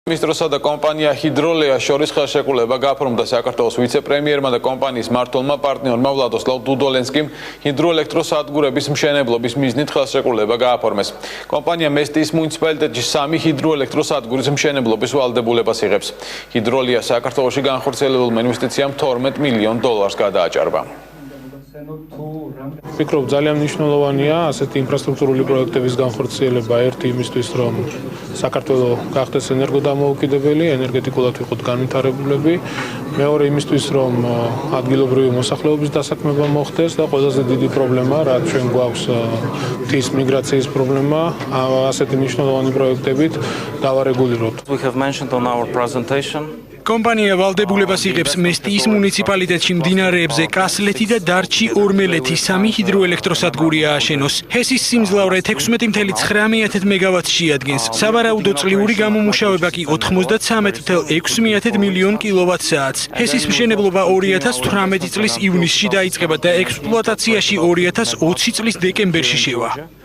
მინისტროსა და კომპანია ჰიდროლეა შორის ხელშეკრულება გაფორმდა საქართველოს ვიცე-პრემიერმა და კომპანიის მმართველმა პარტნიორმა ვლადოსლავ დუდოლენსკიმ ჰიდროელექტროსადგურების მშენებლობის მიზნით ხელშეკრულება გააფორმეს. კომპანია მესტიის მუნიციპალიტეტში 3 ჰიდროელექტროსადგურის მშენებლობის ვალდებულებას იღებს. ჰიდროლეა საქართველოში განხორციელებულმა ინვესტიციამ $12 მილიონ გადააჭარბა. ვფიქრობ, ძალიან მნიშვნელოვანია ასეთი ინფრასტრუქტურული პროექტების განხორციელება ერთი იმისთვის, რომ საქართველო გახდეს ენერგოდამოუკიდებელი, ენერგეტიკულად ვიყოთ განვითარებულები, მეორე იმისთვის, რომ ადგილობრივი მოსახლეობის დასაქმება მოხდეს და ყველაზე დიდი პრობლემა, რაც ჩვენ გვაქვს მთის მიგრაციის პრობლემა, ასეთი მნიშვნელოვანი პროექტებით დავარეგულიროთ. We have mentioned on our presentation. კომპანია ვალდებულებას იღებს მესტიის მუნიციპალიტეტში მდინარეებზე კასლეთი და დარჩი ორმელეთი 3 ჰიდროელექტროსადგური ააშენოს. ჰესის სიმძლავრე 16.9 მეგავატს შეადგენს. სავარაუდო წლიური გამომუშავება კი 93.6 მილიონ კილოვატ-საათს. ჰესის მშენებლობა 2018 წლის ივნისში დაიწყება და ექსპლუატაციაში 2020 წლის დეკემბერში შევა.